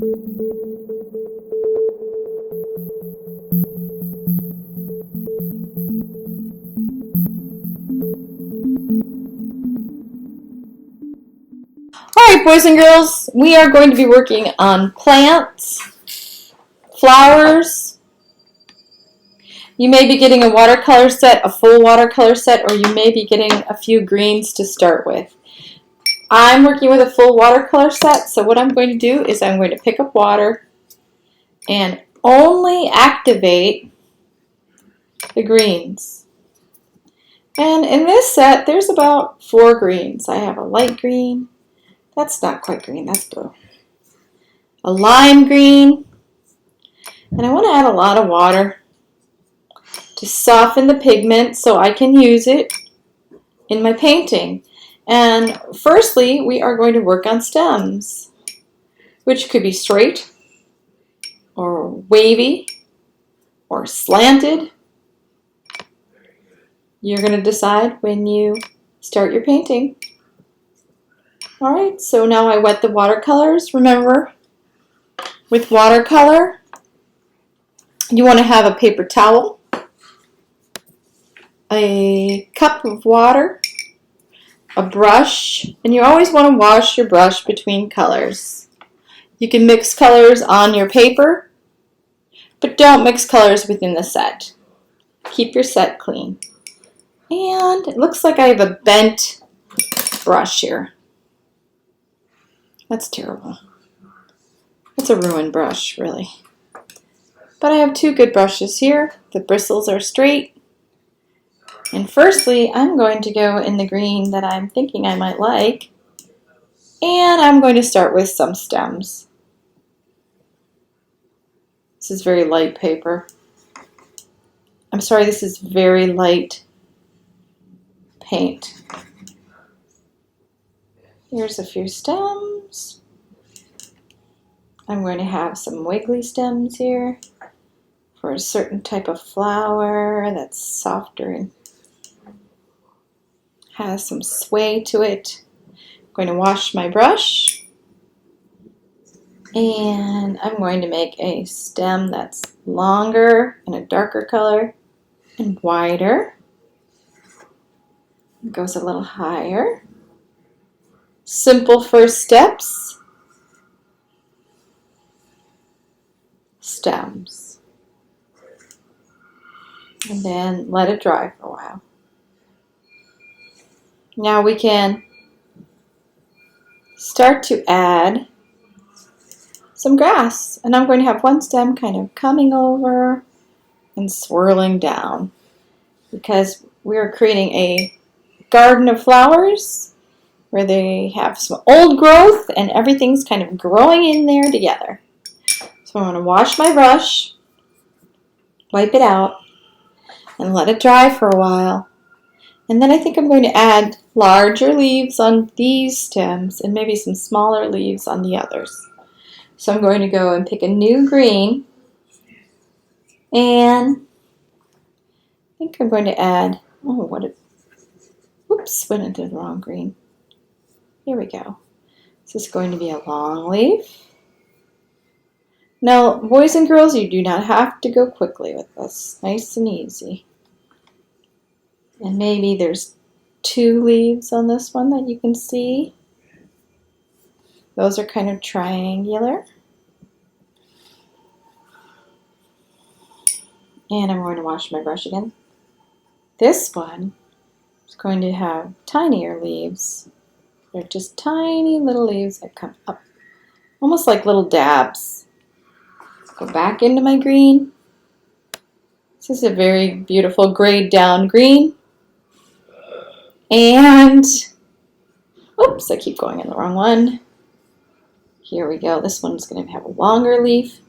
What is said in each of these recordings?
Alright, boys and girls, we are going to be working on plants, flowers. You may be getting a watercolor set, a full watercolor set, or you may be getting a few greens to start with. I'm working with a full watercolor set, so what I'm going to do is I'm going to pick up water and only activate the greens. And in this set, there's about 4 greens. I have a light green. That's not quite green, that's blue. A lime green. And I want to add a lot of water to soften the pigment so I can use it in my painting. And firstly, we are going to work on stems, which could be straight or wavy or slanted. You're going to decide when you start your painting. Alright, so now I wet the watercolors. Remember, with watercolor, you want to have a paper towel, a cup of water, a brush, and you always want to wash your brush between colors. You can mix colors on your paper, but don't mix colors within the set. Keep your set clean. And it looks like I have a bent brush here. That's terrible. It's a ruined brush, really. But I have 2 good brushes here. The bristles are straight. And firstly, I'm going to go in the green that I'm thinking I might like. And I'm going to start with some stems. This is very light paper. I'm sorry, this is very light paint. Here's a few stems. I'm going to have some wiggly stems here for a certain type of flower that's softer and has some sway to it. I'm going to wash my brush and I'm going to make a stem that's longer and a darker color and wider. It goes a little higher. Simple first steps. Stems. And then let it dry for a while. Now we can start to add some grass. And I'm going to have one stem kind of coming over and swirling down because we're creating a garden of flowers where they have some old growth and everything's kind of growing in there together. So I'm going to wash my brush, wipe it out, and let it dry for a while. And then I think I'm going to add larger leaves on these stems and maybe some smaller leaves on the others. So I'm going to go and pick a new green, and I think I'm going to add, whoops, went into the wrong green. Here we go. This is going to be a long leaf. Now, boys and girls, you do not have to go quickly with this. Nice and easy. And maybe there's 2 leaves on this one that you can see. Those are kind of triangular. And I'm going to wash my brush again. This one is going to have tinier leaves. They're just tiny little leaves that come up, almost like little dabs. Go back into my green. This is a very beautiful grayed down green. And, oops, I keep going in the wrong one. Here we go. This one's going to have a longer leaf.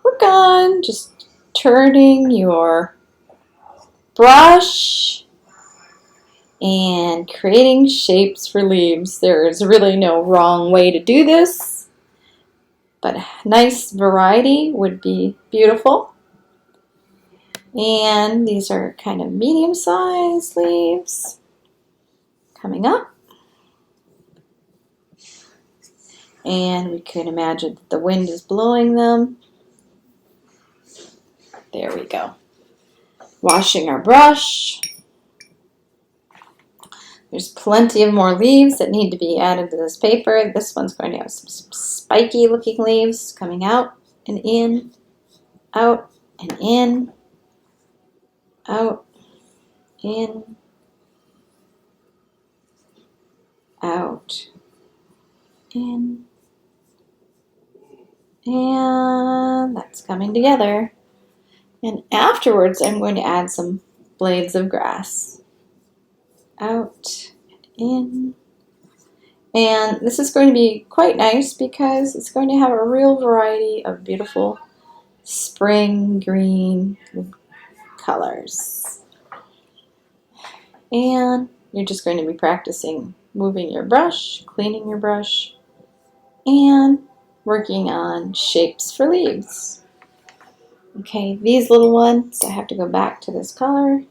Work on just turning your brush and creating shapes for leaves. There's really no wrong way to do this, but a nice variety would be beautiful. And these are kind of medium-sized leaves coming up. And we could imagine that the wind is blowing them. There we go. Washing our brush. There's plenty of more leaves that need to be added to this paper. This one's going to have some spiky looking leaves coming out and in, out and in, out, in, out, in, and that's coming together. And afterwards, I'm going to add some blades of grass. Out and in. And this is going to be quite nice because it's going to have a real variety of beautiful spring green colors. And you're just going to be practicing moving your brush, cleaning your brush, and working on shapes for leaves. Okay, these little ones, I have to go back to this color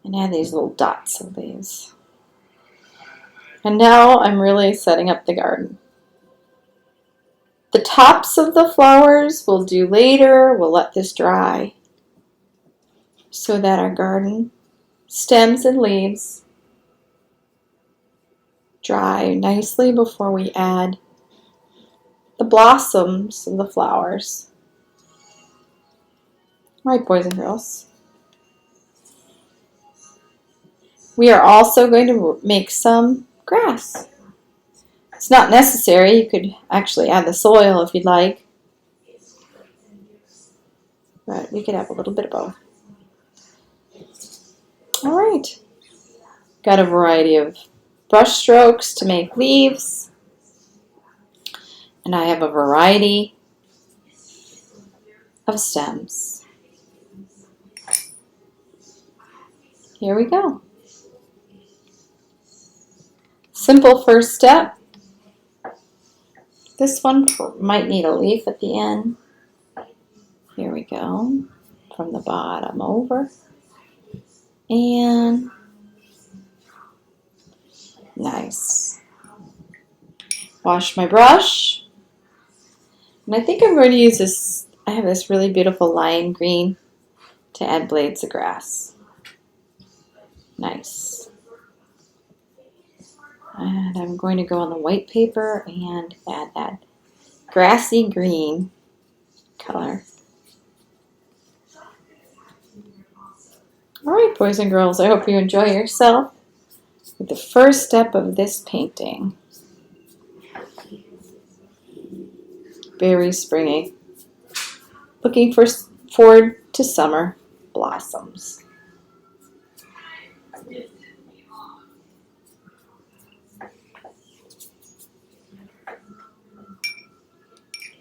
and add these little dots of leaves. And now I'm really setting up the garden. The tops of the flowers we'll do later. We'll let this dry so that our garden stems and leaves dry nicely before we add the blossoms of the flowers. All right, boys and girls. We are also going to make some grass. It's not necessary. You could actually add the soil if you'd like. But we could have a little bit of both. All right. Got a variety of brush strokes to make leaves. And I have a variety of stems. Here we go. Simple first step. This one might need a leaf at the end. Here we go. From the bottom over. And nice. Wash my brush. And I think I'm going to use this. I have this really beautiful lime green to add blades of grass. Nice. And I'm going to go on the white paper and add that grassy green color. All right, boys and girls, I hope you enjoy yourself with the first step of this painting. Very springy. Looking forward to summer blossoms.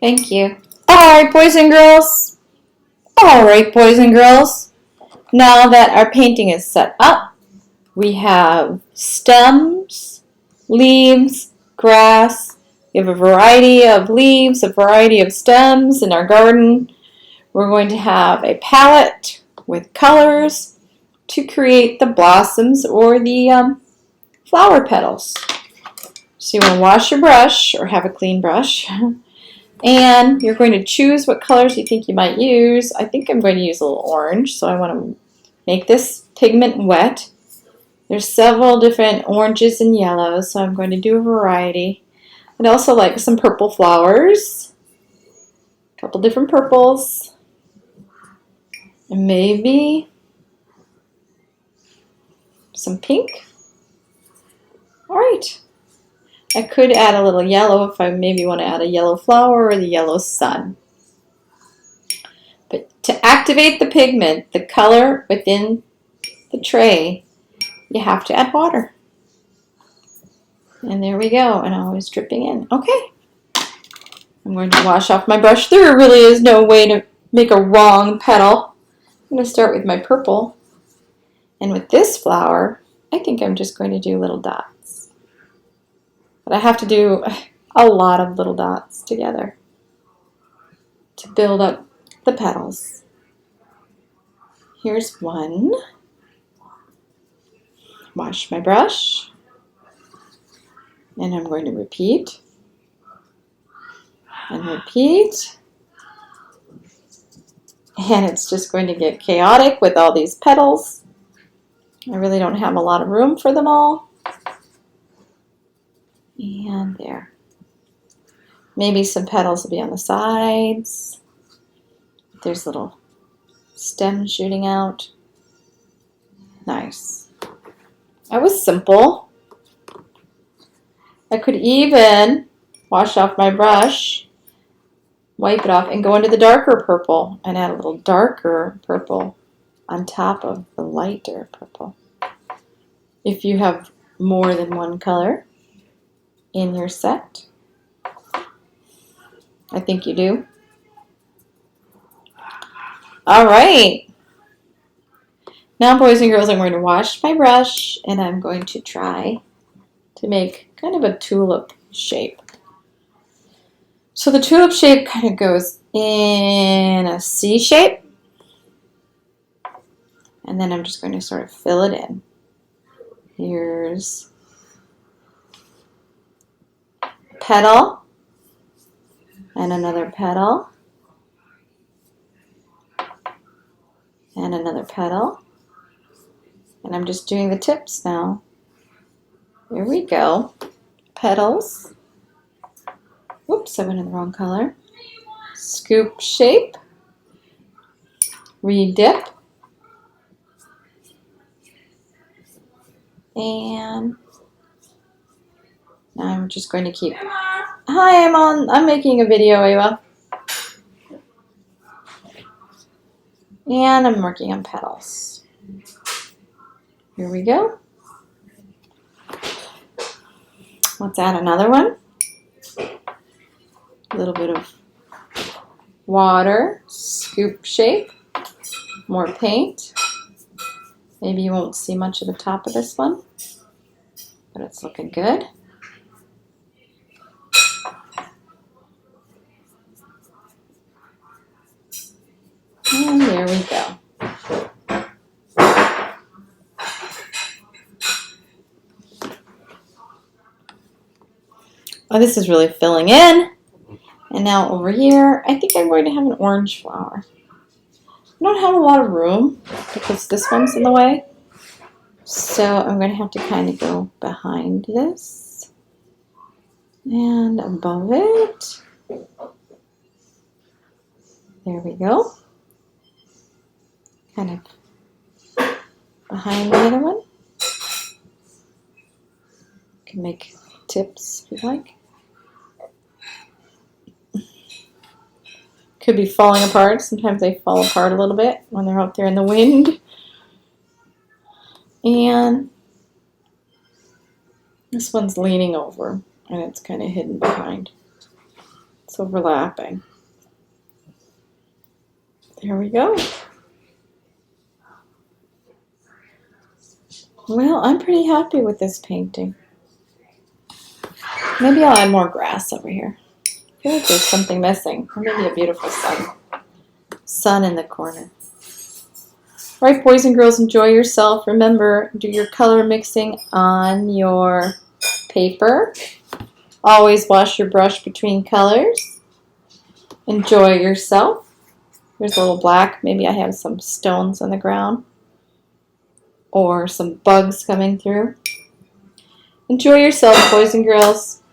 Thank you. All right, boys and girls. All right, boys and girls. Now that our painting is set up, we have stems, leaves, grass. We have a variety of leaves, a variety of stems in our garden. We're going to have a palette with colors to create the blossoms or the flower petals. So you want to wash your brush or have a clean brush. And you're going to choose what colors you think you might use. I think I'm going to use a little orange, so I want to make this pigment wet. There's several different oranges and yellows, so I'm going to do a variety. I'd also like some purple flowers, a couple different purples, and maybe some pink. All right. I could add a little yellow if I maybe want to add a yellow flower or the yellow sun. But to activate the pigment, the color within the tray, you have to add water. And there we go, and always dripping in. Okay. I'm going to wash off my brush. There really is no way to make a wrong petal. I'm going to start with my purple. And with this flower, I think I'm just going to do little dots. But I have to do a lot of little dots together to build up the petals. Here's one. Wash my brush. And I'm going to repeat. and repeat. And it's just going to get chaotic with all these petals. I really don't have a lot of room for them all. And there. Maybe some petals will be on the sides. There's little stems shooting out. Nice. That was simple. I could even wash off my brush, wipe it off, and go into the darker purple and add a little darker purple on top of the lighter purple. If you have more than one color in your set, I think you do. All right. Now, boys and girls, I'm going to wash my brush and I'm going to try to make kind of a tulip shape. So the tulip shape kind of goes in a C shape. And then I'm just going to sort of fill it in. Here's a petal and another petal and another petal. And I'm just doing the tips now. Here we go. Petals. Oops, I went in the wrong color. Scoop shape. Redip. And I'm just going to keep. Hi, I'm making a video, Ava. And I'm working on petals. Here we go. Let's add another one. A little bit of water, scoop shape, more paint. Maybe you won't see much of the top of this one, but it's looking good. And there we go. Oh, this is really filling in. And now over here, I think I'm going to have an orange flower. I don't have a lot of room because this one's in the way. So I'm going to have to kind of go behind this and above it. There we go. Kind of behind the other one. You can make tips if you like. Could be falling apart. Sometimes they fall apart a little bit when they're out there in the wind. And this one's leaning over and it's kind of hidden behind. It's overlapping. There we go. Well, I'm pretty happy with this painting. Maybe I'll add more grass over here. I feel like there's something missing. Or maybe a beautiful sun. Sun in the corner. All right, boys and girls, enjoy yourself. Remember, do your color mixing on your paper. Always wash your brush between colors. Enjoy yourself. Here's a little black. Maybe I have some stones on the ground. Or some bugs coming through. Enjoy yourself, boys and girls.